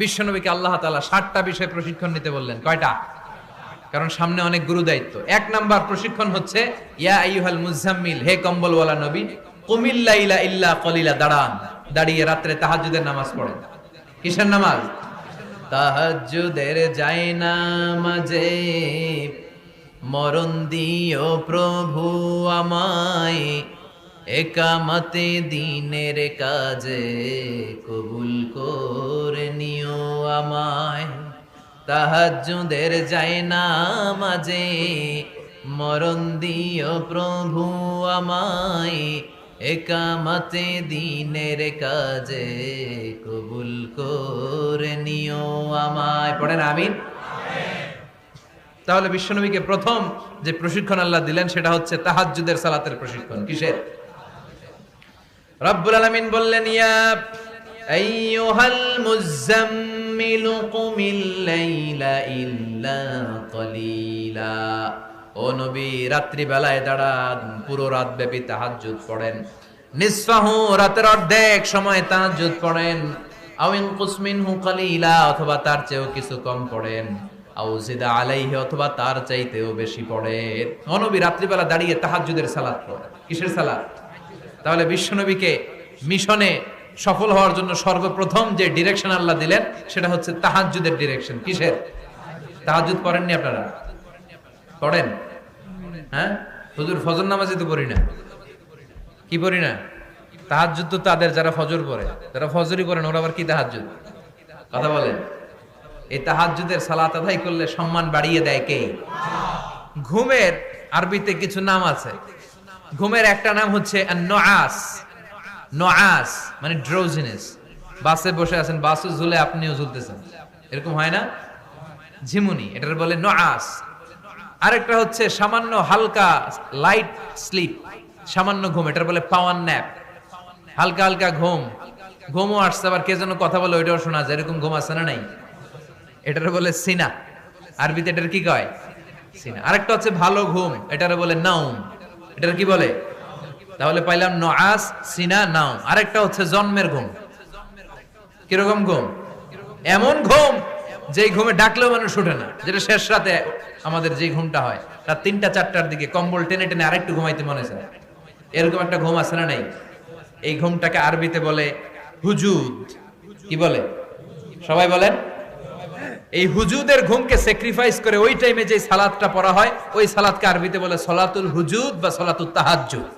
বিশ্বনবীকে আল্লাহ তাআলা 60টা বিষয় প্রশিক্ষণ নিতে বললেন। কয়টা? কারণ সামনে অনেক গুরু দায়িত্ব। 1 নাম্বার প্রশিক্ষণ হচ্ছে ইয়া আইয়ুহাল মুজাম্মিল, হে কম্বলওয়ালা নবী, কুমিল লাইলা ইল্লা কলিলা, দাঁড়ান, দাঁড়িয়ে রাত্রে তাহাজ্জুদের নামাজ পড়েন। কিসের নামাজ? তাহাজ্জুদের জায়নামাজে মরণ দিও প্রভু আমায়, একামতে দিনের কাজে কবুল করে নিও আমায়। তাহাজ্জুদের জায়নামাজে মরণ দিও প্রভু আমায়, একামতে দিনের কাজে কবুল করে নিও আমায়। পড়েন আমিন। তাহলে বিশ্বনবীকে প্রথম যে প্রশিক্ষণ আল্লাহ দিলেন সেটা হচ্ছে তাহাজ্জুদের সালাতের প্রশিক্ষণ। কিসের? রব্বুল আলামিন বললেন, ইয়া আইয়ুহাল মুজাম্মিল কুমিল লাইলা ইল্লা কলিলা, ও নবী রাত্রি বেলায় দাঁড়ান, পুরো রাত ব্যাপী তাহাজ্জুদ পড়েন। নিসফাহু, রাতের অর্ধেক সময় তাহাজ্জুদ পড়েন। আও ইনকুস মিনহু কলিলা, অথবা তার চেয়েও কিছু কম পড়েন। আও জিদা আলাইহি, অথবা তার চাইতেও বেশি পড়েন। ও নবী রাত্রিবেলা দাঁড়িয়ে তাহাজ্জুদের সালাত পড়েন। কিসের সালাত? তাহলে বিশ্বনবীকে মিশনে সফল হওয়ার জন্য সর্বপ্রথম যে ডিরেকশন আল্লাহ দিলেন সেটা হচ্ছে তাহাজ্জুদের ডিরেকশন। কিসের? তাহাজ্জুদ পড়েননি আপনারা? পড়েন? হ্যাঁ, হুজুর ফজর নামাজই তো পড়ি না। কি পড়ি না? তাহাজ্জুদ তো তাদের যারা ফজর পড়ে, যারা ফজরই পড়েন ওরা আবার কি তাহাজ্জুদ? কথা বলেন। এই তাহাজ্জুদের সালাত আদায় করলে সম্মান বাড়িয়ে দেয় কে? ঘুমের আরবিতে কিছু নাম আছে। ঘুমের একটা নাম হচ্ছে নুআস। নুআস মানে ড্রোজিনেস। বাসে বসে আছেন, বাসও ঝুলে আপনিও ঝুলতেছেন, এরকম হয় না? ঝিমুনি, এটার বলে নুআস। আরেকটা হচ্ছে সামান্য হালকা লাইট স্লিপ, সামান্য ঘুম, এটার বলে পাওয়ার ন্যাপ। হালকা হালকা ঘুম, ঘুমও আসছে, আবার কে যেন কথা বলে ওইটাও শোনা যায়, এরকম ঘুম আছে না নাই? এটার বলে সিনা। আরবিতে এটার কি কয়? সিনা। আরেকটা হচ্ছে ভালো ঘুম, এটার বলে নাউম। এটার কি বলে? তাহলে পাইলাম নুআস, সিনা, নাউম। আরেকটা হচ্ছে জন্মের ঘুম। কিরকম ঘুম? এমন ঘুম যেই ঘুমে ডাকলেও মানুষ উঠে না, যেটা শেষ রাতে আমাদের যে ঘুমটা হয়, রাত 3টা 4টার দিকে কম্বল টেনে টেনে আরেকটু ঘুমাইতে মনে চায়, এরকম একটা ঘুম আছে না নাই? এই ঘুমটাকে আরবিতে বলে হুজুদ। কি বলে? সবাই বলেন। এই হুজুদের ঘুমকে স্যাক্রিফাইস করে ওই টাইমে যে সালাতটা পড়া হয়, ওই সালাতকে আরবিতে বলে সলাতুল হুজুদ বা সলাতুত তাহাজ্জুদ।